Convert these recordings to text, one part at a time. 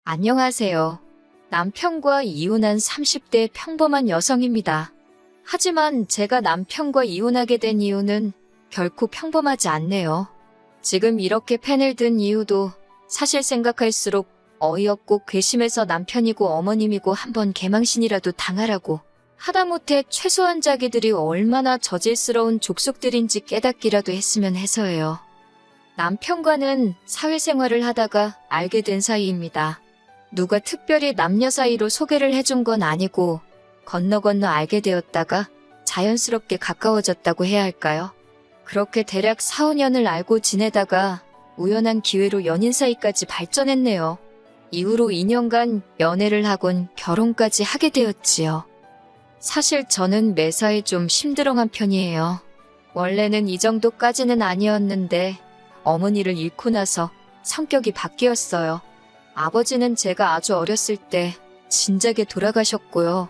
안녕하세요. 남편과 이혼한 30대 평범한 여성입니다. 하지만 제가 남편과 이혼하게 된 이유는 결코 평범하지 않네요. 지금 이렇게 펜을 든 이유도 사실 생각할수록 어이없고 괘씸해서 남편이고 어머님이고 한번 개망신이라도 당하라고 하다못해 최소한 자기들이 얼마나 저질스러운 족속들인지 깨닫기라도 했으면 해서예요. 남편과는 사회생활을 하다가 알게 된 사이입니다. 누가 특별히 남녀 사이로 소개를 해준 건 아니고 건너 알게 되었다가 자연스럽게 가까워졌다고 해야 할까요? 그렇게 대략 4, 5년을 알고 지내다가 우연한 기회로 연인 사이까지 발전했네요. 이후로 2년간 연애를 하곤 결혼까지 하게 되었지요. 사실 저는 매사에 좀 심드렁한 편이에요. 원래는 이 정도까지는 아니었는데 어머니를 잃고 나서 성격이 바뀌었어요. 아버지는 제가 아주 어렸을 때 진작에 돌아가셨고요.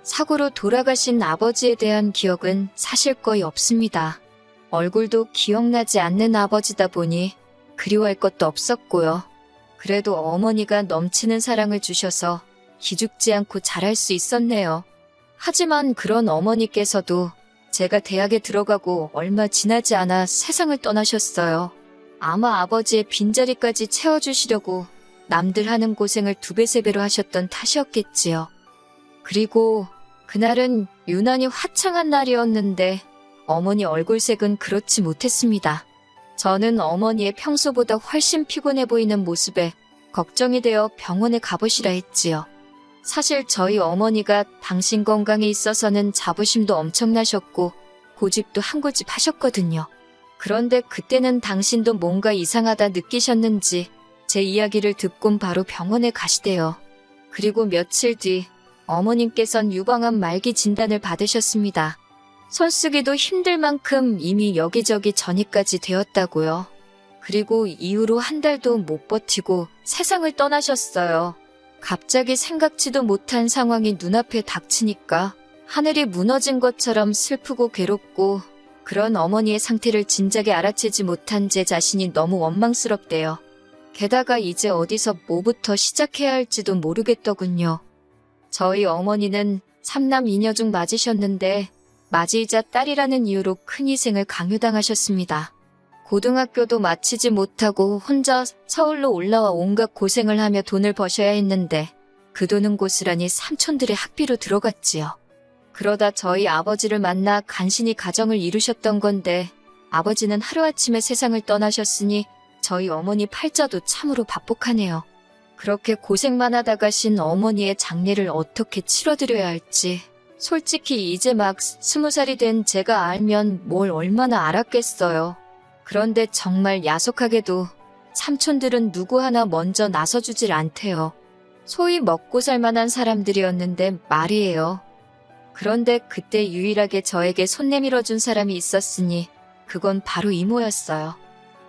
사고로 돌아가신 아버지에 대한 기억은 사실 거의 없습니다. 얼굴도 기억나지 않는 아버지다 보니 그리워할 것도 없었고요. 그래도 어머니가 넘치는 사랑을 주셔서 기죽지 않고 잘할 수 있었네요. 하지만 그런 어머니께서도 제가 대학에 들어가고 얼마 지나지 않아 세상을 떠나셨어요. 아마 아버지의 빈자리까지 채워주시려고 남들 하는 고생을 2배, 3배로 하셨던 탓이었겠지요. 그리고 그날은 유난히 화창한 날이었는데 어머니 얼굴색은 그렇지 못했습니다. 저는 어머니의 평소보다 훨씬 피곤해 보이는 모습에 걱정이 되어 병원에 가보시라 했지요. 사실 저희 어머니가 당신 건강에 있어서는 자부심도 엄청나셨고 고집도 한 고집 하셨거든요. 그런데 그때는 당신도 뭔가 이상하다 느끼셨는지 제 이야기를 듣곤 바로 병원에 가시대요. 그리고 며칠 뒤 어머님께선 유방암 말기 진단을 받으셨습니다. 손쓰기도 힘들 만큼 이미 여기저기 전이까지 되었다고요. 그리고 이후로 한 달도 못 버티고 세상을 떠나셨어요. 갑자기 생각지도 못한 상황이 눈앞에 닥치니까 하늘이 무너진 것처럼 슬프고 괴롭고 그런 어머니의 상태를 진작에 알아채지 못한 제 자신이 너무 원망스럽대요. 게다가 이제 어디서 뭐부터 시작해야 할지도 모르겠더군요. 저희 어머니는 3남 2녀 중 맞으셨는데 맞이이자 딸이라는 이유로 큰 희생을 강요당하셨습니다. 고등학교도 마치지 못하고 혼자 서울로 올라와 온갖 고생을 하며 돈을 버셔야 했는데 그 돈은 고스란히 삼촌들의 학비로 들어갔지요. 그러다 저희 아버지를 만나 간신히 가정을 이루셨던 건데 아버지는 하루아침에 세상을 떠나셨으니 저희 어머니 팔자도 참으로 밥복하네요. 그렇게 고생만 하다 가신 어머니의 장례를 어떻게 치러드려야 할지 솔직히 이제 막 20살이 된 제가 알면 뭘 얼마나 알았겠어요. 그런데 정말 야속하게도 삼촌들은 누구 하나 먼저 나서주질 않대요. 소위 먹고 살만한 사람들이었는데 말이에요. 그런데 그때 유일하게 저에게 손 내밀어준 사람이 있었으니 그건 바로 이모였어요.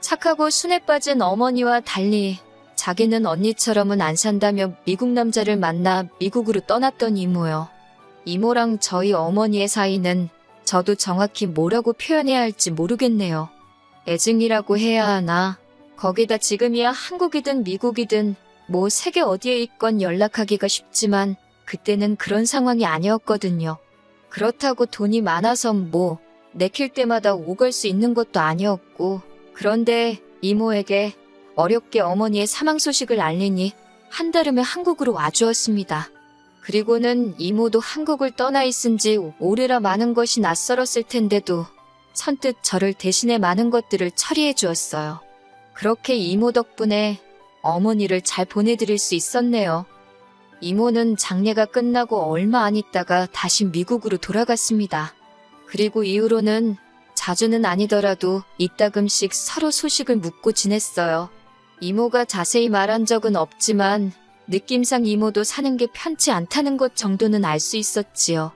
착하고 순에 빠진 어머니와 달리 자기는 언니처럼은 안 산다며 미국 남자를 만나 미국으로 떠났던 이모요. 이모랑 저희 어머니의 사이는 저도 정확히 뭐라고 표현해야 할지 모르겠네요. 애증이라고 해야 하나? 거기다 지금이야 한국이든 미국이든 뭐 세계 어디에 있건 연락하기가 쉽지만 그때는 그런 상황이 아니었거든요. 그렇다고 돈이 많아서 뭐 내킬 때마다 오갈 수 있는 것도 아니었고 그런데 이모에게 어렵게 어머니의 사망 소식을 알리니 한달음에 한국으로 와주었습니다. 그리고는 이모도 한국을 떠나 있은 지 오래라 많은 것이 낯설었을 텐데도 선뜻 저를 대신해 많은 것들을 처리해 주었어요. 그렇게 이모 덕분에 어머니를 잘 보내드릴 수 있었네요. 이모는 장례가 끝나고 얼마 안 있다가 다시 미국으로 돌아갔습니다. 그리고 이후로는 자주는 아니더라도 이따금씩 서로 소식을 묻고 지냈어요. 이모가 자세히 말한 적은 없지만 느낌상 이모도 사는 게 편치 않다는 것 정도는 알 수 있었지요.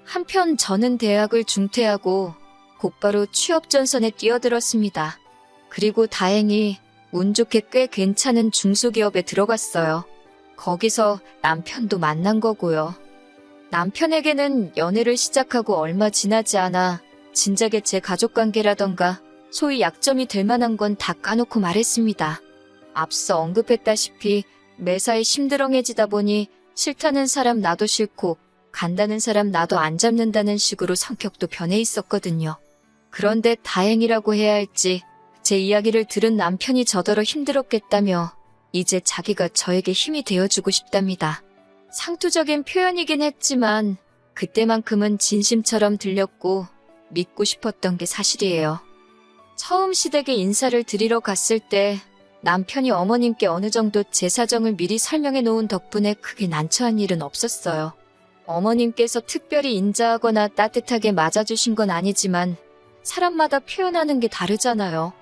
한편 저는 대학을 중퇴하고 곧바로 취업 전선에 뛰어들었습니다. 그리고 다행히 운 좋게 꽤 괜찮은 중소기업에 들어갔어요. 거기서 남편도 만난 거고요. 남편에게는 연애를 시작하고 얼마 지나지 않아 진작에 제 가족관계라던가 소위 약점이 될 만한 건 다 까놓고 말했습니다. 앞서 언급했다시피 매사에 심드렁해지다 보니 싫다는 사람 나도 싫고 간다는 사람 나도 안 잡는다는 식으로 성격도 변해 있었거든요. 그런데 다행이라고 해야 할지 제 이야기를 들은 남편이 저더러 힘들었겠다며 이제 자기가 저에게 힘이 되어주고 싶답니다. 상투적인 표현이긴 했지만 그때만큼은 진심처럼 들렸고 믿고 싶었던 게 사실이에요. 처음 시댁에 인사를 드리러 갔을 때 남편이 어머님께 어느 정도 제 사정을 미리 설명해 놓은 덕분에 크게 난처한 일은 없었어요. 어머님께서 특별히 인자하거나 따뜻하게 맞아주신 건 아니지만 사람마다 표현하는 게 다르잖아요.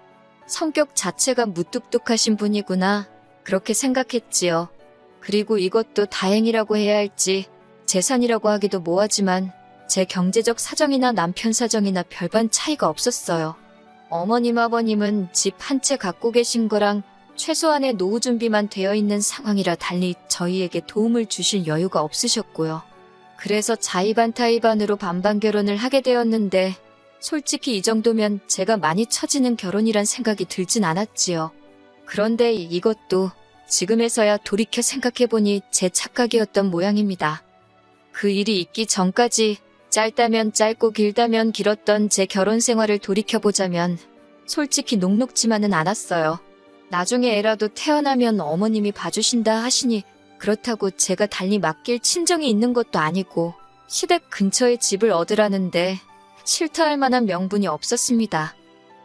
성격 자체가 무뚝뚝하신 분이구나 그렇게 생각했지요. 그리고 이것도 다행이라고 해야 할지 재산이라고 하기도 뭐하지만 제 경제적 사정이나 남편 사정이나 별반 차이가 없었어요. 어머님 아버님은 집 한 채 갖고 계신 거랑 최소한의 노후 준비만 되어 있는 상황이라 달리 저희에게 도움을 주실 여유가 없으셨고요. 그래서 자의반타의반으로 반반 결혼을 하게 되었는데 솔직히 이 정도면 제가 많이 처지는 결혼이란 생각이 들진 않았지요. 그런데 이것도 지금에서야 돌이켜 생각해보니 제 착각이었던 모양입니다. 그 일이 있기 전까지 짧다면 짧고 길다면 길었던 제 결혼 생활을 돌이켜보자면 솔직히 녹록지만은 않았어요. 나중에 애라도 태어나면 어머님이 봐주신다 하시니 그렇다고 제가 달리 맡길 친정이 있는 것도 아니고 시댁 근처에 집을 얻으라는데 싫다 할 만한 명분이 없었습니다.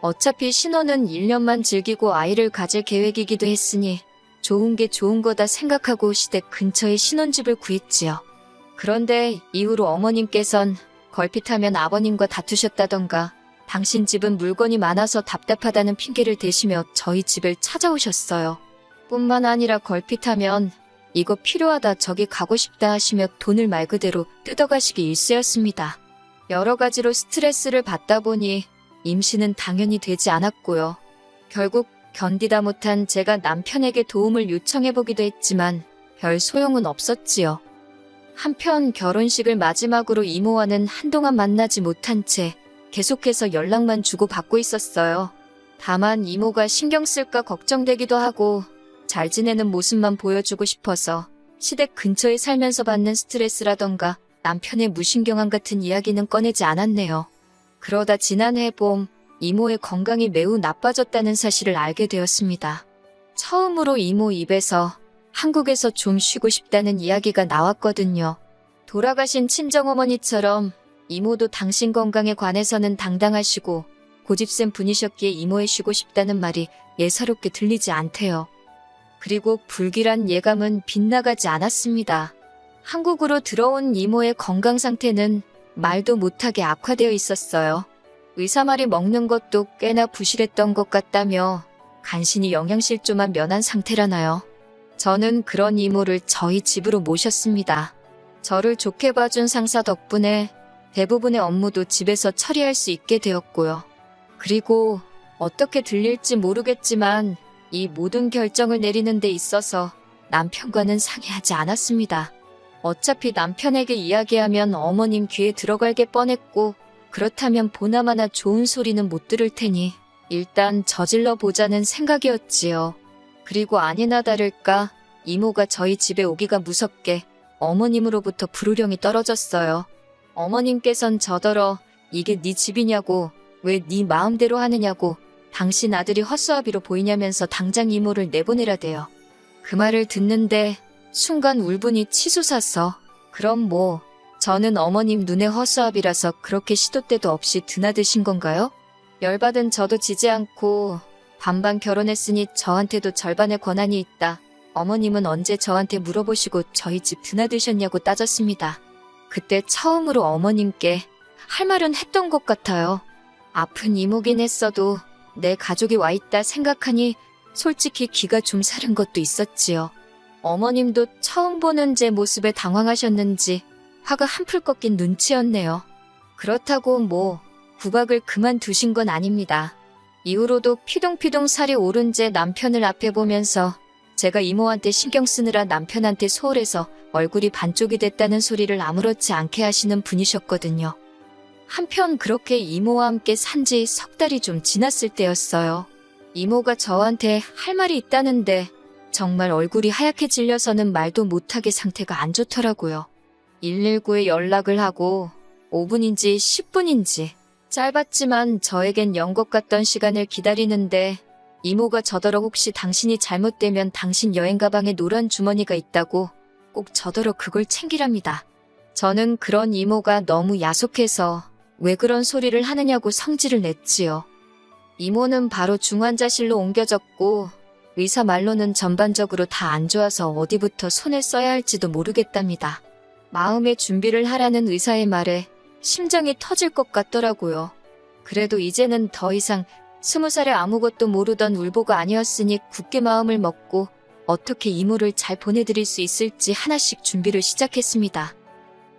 어차피 신혼은 1년만 즐기고 아이를 가질 계획이기도 했으니 좋은 게 좋은 거다 생각하고 시댁 근처에 신혼집을 구했지요. 그런데 이후로 어머님께선 걸핏하면 아버님과 다투셨다던가 당신 집은 물건이 많아서 답답하다는 핑계를 대시며 저희 집을 찾아오셨어요. 뿐만 아니라 걸핏하면 이거 필요하다 저기 가고 싶다 하시며 돈을 말 그대로 뜯어가시기 일쑤였습니다. 여러 가지로 스트레스를 받다 보니 임신은 당연히 되지 않았고요. 결국 견디다 못한 제가 남편에게 도움을 요청해보기도 했지만 별 소용은 없었지요. 한편 결혼식을 마지막으로 이모와는 한동안 만나지 못한 채 계속해서 연락만 주고받고 있었어요. 다만 이모가 신경 쓸까 걱정되기도 하고 잘 지내는 모습만 보여주고 싶어서 시댁 근처에 살면서 받는 스트레스라던가 남편의 무신경함 같은 이야기는 꺼내지 않았네요. 그러다 지난해 봄 이모의 건강이 매우 나빠졌다는 사실을 알게 되었습니다. 처음으로 이모 입에서 한국에서 좀 쉬고 싶다는 이야기가 나왔거든요. 돌아가신 친정어머니처럼 이모도 당신 건강에 관해서는 당당하시고 고집센 분이셨기에 이모의 쉬고 싶다는 말이 예사롭게 들리지 않대요. 그리고 불길한 예감은 빗나가지 않았습니다. 한국으로 들어온 이모의 건강 상태는 말도 못하게 악화되어 있었어요. 의사 말이 먹는 것도 꽤나 부실했던 것 같다며 간신히 영양실조만 면한 상태라나요. 저는 그런 이모를 저희 집으로 모셨습니다. 저를 좋게 봐준 상사 덕분에 대부분의 업무도 집에서 처리할 수 있게 되었고요. 그리고 어떻게 들릴지 모르겠지만 이 모든 결정을 내리는 데 있어서 남편과는 상의하지 않았습니다. 어차피 남편에게 이야기하면 어머님 귀에 들어갈 게 뻔했고 그렇다면 보나마나 좋은 소리는 못 들을 테니 일단 저질러 보자는 생각이었지요. 그리고 아니나 다를까 이모가 저희 집에 오기가 무섭게 어머님으로부터 불호령이 떨어졌어요. 어머님께선 저더러 이게 네 집이냐고 왜 네 마음대로 하느냐고 당신 아들이 헛수아비로 보이냐면서 당장 이모를 내보내라대요. 그 말을 듣는데 순간 울분이 치솟아서 그럼 뭐 저는 어머님 눈에 허수아비라서 그렇게 시도 때도 없이 드나드신 건가요? 열받은 저도 지지 않고 반반 결혼했으니 저한테도 절반의 권한이 있다. 어머님은 언제 저한테 물어보시고 저희 집 드나드셨냐고 따졌습니다. 그때 처음으로 어머님께 할 말은 했던 것 같아요. 아픈 이모긴 했어도 내 가족이 와 있다 생각하니 솔직히 기가 좀 사른 것도 있었지요. 어머님도 처음 보는 제 모습에 당황하셨는지 화가 한풀 꺾인 눈치였네요. 그렇다고 뭐 국악을 그만두신 건 아닙니다. 이후로도 피동피동 살이 오른 제 남편을 앞에 보면서 제가 이모한테 신경 쓰느라 남편한테 소홀해서 얼굴이 반쪽이 됐다는 소리를 아무렇지 않게 하시는 분이셨거든요. 한편 그렇게 이모와 함께 산 지 석 달이 좀 지났을 때였어요. 이모가 저한테 할 말이 있다는데 정말 얼굴이 하얗게 질려서는 말도 못하게 상태가 안 좋더라고요. 119에 연락을 하고 5분인지 10분인지 짧았지만 저에겐 연것 같던 시간을 기다리는데 이모가 저더러 혹시 당신이 잘못되면 당신 여행 가방에 노란 주머니가 있다고 꼭 저더러 그걸 챙기랍니다. 저는 그런 이모가 너무 야속해서 왜 그런 소리를 하느냐고 성질을 냈지요. 이모는 바로 중환자실로 옮겨졌고 의사 말로는 전반적으로 다 안 좋아서 어디부터 손을 써야 할지도 모르겠답니다. 마음의 준비를 하라는 의사의 말에 심장이 터질 것 같더라고요. 그래도 이제는 더 이상 20살에 아무것도 모르던 울보가 아니었으니 굳게 마음을 먹고 어떻게 이모를 잘 보내드릴 수 있을지 하나씩 준비를 시작했습니다.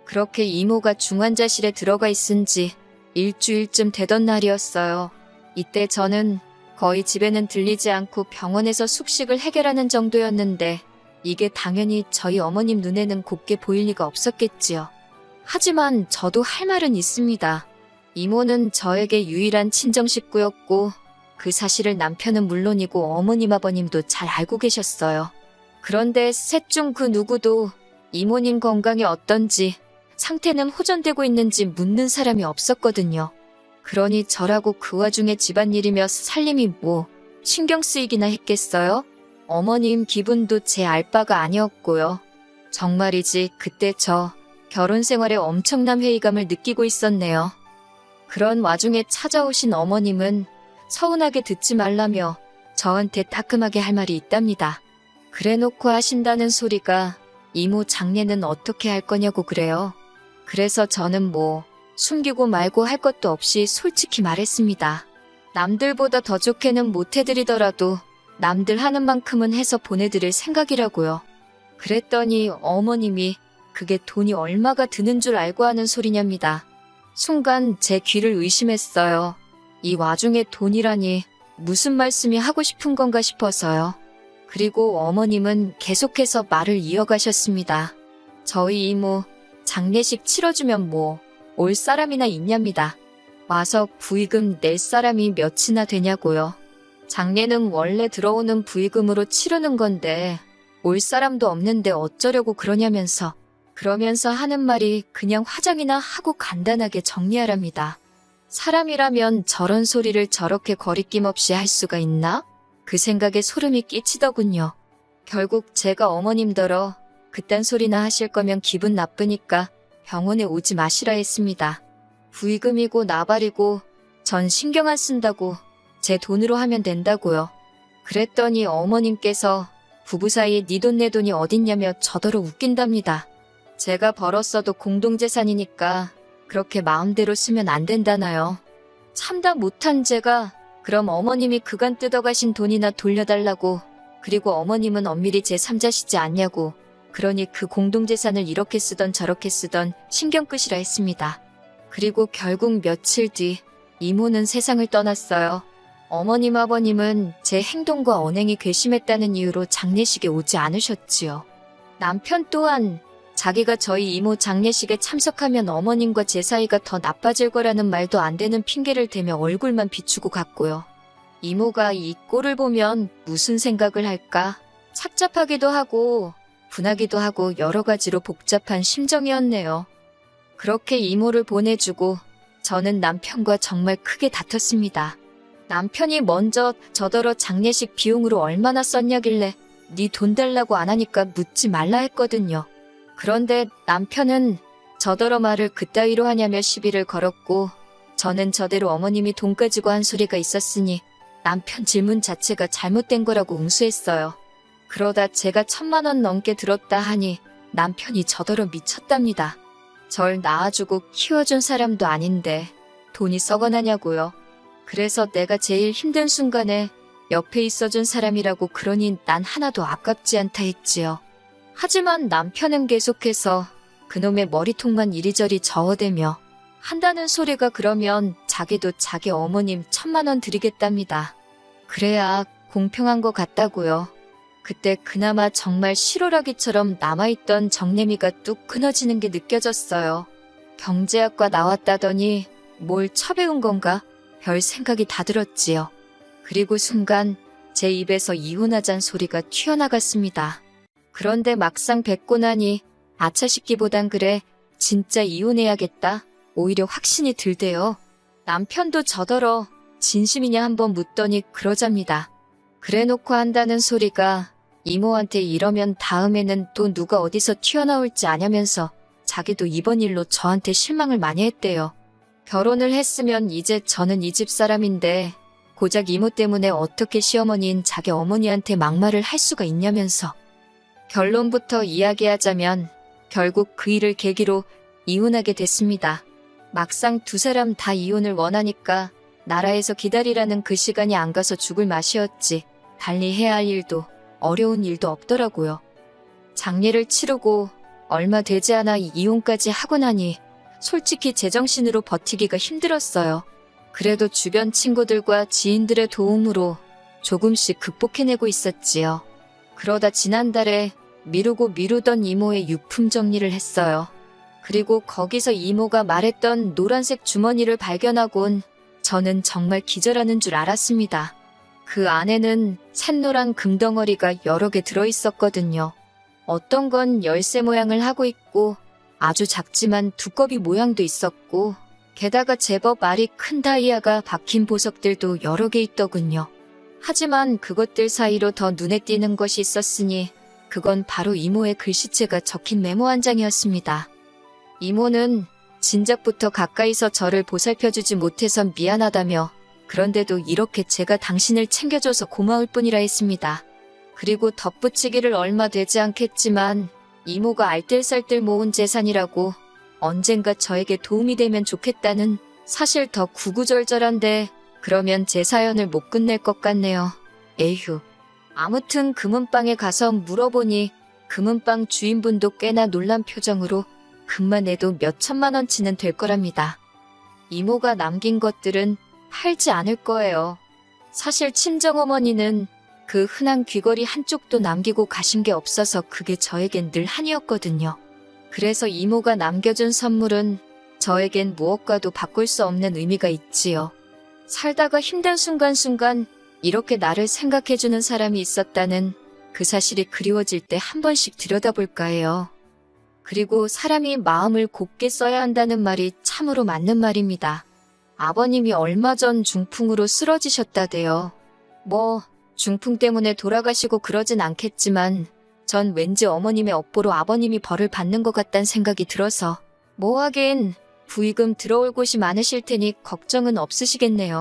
그렇게 이모가 중환자실에 들어가 있은 지 일주일쯤 되던 날이었어요. 이때 저는 거의 집에는 들리지 않고 병원에서 숙식을 해결하는 정도였는데 이게 당연히 저희 어머님 눈에는 곱게 보일 리가 없었겠지요. 하지만 저도 할 말은 있습니다. 이모는 저에게 유일한 친정 식구였고 그 사실을 남편은 물론이고 어머님 아버님도 잘 알고 계셨어요. 그런데 셋 중 그 누구도 이모님 건강이 어떤지 상태는 호전되고 있는지 묻는 사람이 없었거든요. 그러니 저라고 그 와중에 집안일이며 살림이 뭐 신경 쓰이기나 했겠어요? 어머님 기분도 제 알 바가 아니었고요. 정말이지 그때 저 결혼 생활에 엄청난 회의감을 느끼고 있었네요. 그런 와중에 찾아오신 어머님은 서운하게 듣지 말라며 저한테 따끔하게 할 말이 있답니다. 그래놓고 하신다는 소리가 이모 장례는 어떻게 할 거냐고 그래요. 그래서 저는 뭐 숨기고 말고 할 것도 없이 솔직히 말했습니다. 남들보다 더 좋게는 못 해드리더라도 남들 하는 만큼은 해서 보내드릴 생각이라고요. 그랬더니 어머님이 그게 돈이 얼마가 드는 줄 알고 하는 소리냐입니다. 순간 제 귀를 의심했어요. 이 와중에 돈이라니 무슨 말씀이 하고 싶은 건가 싶어서요. 그리고 어머님은 계속해서 말을 이어가셨습니다. 저희 이모 장례식 치러주면 뭐 올 사람이나 있냐입니다. 와서 부의금 낼 사람이 몇이나 되냐고요. 장례는 원래 들어오는 부의금으로 치르는 건데 올 사람도 없는데 어쩌려고 그러냐면서 그러면서 하는 말이 그냥 화장이나 하고 간단하게 정리하랍니다. 사람이라면 저런 소리를 저렇게 거리낌 없이 할 수가 있나? 그 생각에 소름이 끼치더군요. 결국 제가 어머님더러 그딴 소리나 하실 거면 기분 나쁘니까 병원에 오지 마시라 했습니다. 부의금이고 나발이고 전 신경 안 쓴다고 제 돈으로 하면 된다고요. 그랬더니 어머님께서 부부 사이에 네 돈 내 돈이 어딨냐며 저더러 웃긴답니다. 제가 벌었어도 공동재산이니까 그렇게 마음대로 쓰면 안 된다나요. 참다 못한 제가 그럼 어머님이 그간 뜯어가신 돈이나 돌려달라고 그리고 어머님은 엄밀히 제3자시지 않냐고 그러니 그 공동재산을 이렇게 쓰던 저렇게 쓰던 신경 끄시라 했습니다. 그리고 결국 며칠 뒤 이모는 세상을 떠났어요. 어머님 아버님은 제 행동과 언행이 괘씸했다는 이유로 장례식에 오지 않으셨지요. 남편 또한 자기가 저희 이모 장례식에 참석하면 어머님과 제 사이가 더 나빠질 거라는 말도 안 되는 핑계를 대며 얼굴만 비추고 갔고요. 이모가 이 꼴을 보면 무슨 생각을 할까? 착잡하기도 하고 분하기도 하고 여러 가지로 복잡한 심정이었네요. 그렇게 이모를 보내주고 저는 남편과 정말 크게 다퉜습니다. 남편이 먼저 저더러 장례식 비용으로 얼마나 썼냐길래 네 돈 달라고 안 하니까 묻지 말라 했거든요. 그런데 남편은 저더러 말을 그따위로 하냐며 시비를 걸었고 저는 저대로 어머님이 돈 가지고 한 소리가 있었으니 남편 질문 자체가 잘못된 거라고 응수했어요. 그러다 제가 1,000만 원 넘게 들었다 하니 남편이 저더러 미쳤답니다. 절 낳아주고 키워준 사람도 아닌데 돈이 썩어나냐고요. 그래서 내가 제일 힘든 순간에 옆에 있어준 사람이라고 그러니 난 하나도 아깝지 않다 했지요. 하지만 남편은 계속해서 그놈의 머리통만 이리저리 저어대며 한다는 소리가 그러면 자기도 자기 어머님 1,000만 원 드리겠답니다. 그래야 공평한 것 같다고요. 그때 그나마 정말 실오라기처럼 남아있던 정내미가 뚝 끊어지는 게 느껴졌어요. 경제학과 나왔다더니 뭘 처배운 건가? 별 생각이 다 들었지요. 그리고 순간 제 입에서 이혼하잔 소리가 튀어나갔습니다. 그런데 막상 뵙고 나니 아차 싶기보단 그래, 진짜 이혼해야겠다, 오히려 확신이 들대요. 남편도 저더러 진심이냐 한번 묻더니 그러잡니다. 그래놓고 한다는 소리가 이모한테 이러면 다음에는 또 누가 어디서 튀어나올지 아냐면서 자기도 이번 일로 저한테 실망을 많이 했대요. 결혼을 했으면 이제 저는 이 집 사람인데 고작 이모 때문에 어떻게 시어머니인 자기 어머니한테 막말을 할 수가 있냐면서. 결론부터 이야기하자면 결국 그 일을 계기로 이혼하게 됐습니다. 막상 두 사람 다 이혼을 원하니까 나라에서 기다리라는 그 시간이 안 가서 죽을 맛이었지 달리 해야 할 일도 어려운 일도 없더라고요. 장례를 치르고 얼마 되지 않아 이혼까지 하고 나니 솔직히 제정신으로 버티기가 힘들었어요. 그래도 주변 친구들과 지인들의 도움으로 조금씩 극복해내고 있었지요. 그러다 지난달에 미루고 미루던 이모의 유품 정리를 했어요. 그리고 거기서 이모가 말했던 노란색 주머니를 발견하곤 저는 정말 기절하는 줄 알았습니다. 그 안에는 샛노란 금덩어리가 여러 개 들어있었거든요. 어떤 건 열쇠 모양을 하고 있고 아주 작지만 두꺼비 모양도 있었고 게다가 제법 알이 큰 다이아가 박힌 보석들도 여러 개 있더군요. 하지만 그것들 사이로 더 눈에 띄는 것이 있었으니 그건 바로 이모의 글씨체가 적힌 메모 한 장이었습니다. 이모는 진작부터 가까이서 저를 보살펴주지 못해서 미안하다며 그런데도 이렇게 제가 당신을 챙겨줘서 고마울 뿐이라 했습니다. 그리고 덧붙이기를 얼마 되지 않겠지만 이모가 알뜰살뜰 모은 재산이라고 언젠가 저에게 도움이 되면 좋겠다는, 사실 더 구구절절한데 그러면 제 사연을 못 끝낼 것 같네요. 에휴. 아무튼 금은방에 가서 물어보니 금은방 주인분도 꽤나 놀란 표정으로 금만 내도 몇 천만 원치는 될 거랍니다. 이모가 남긴 것들은 팔지 않을 거예요. 사실 친정어머니는 그 흔한 귀걸이 한쪽도 남기고 가신 게 없어서 그게 저에겐 늘 한이었거든요. 그래서 이모가 남겨준 선물은 저에겐 무엇과도 바꿀 수 없는 의미가 있지요. 살다가 힘든 순간순간 이렇게 나를 생각해주는 사람이 있었다는 그 사실이 그리워질 때 한 번씩 들여다볼까 해요. 그리고 사람이 마음을 곱게 써야 한다는 말이 참으로 맞는 말입니다. 아버님이 얼마 전 중풍으로 쓰러지셨다대요. 뭐 중풍 때문에 돌아가시고 그러진 않겠지만 전 왠지 어머님의 업보로 아버님이 벌을 받는 것 같단 생각이 들어서, 뭐 하긴 부의금 들어올 곳이 많으실 테니 걱정은 없으시겠네요.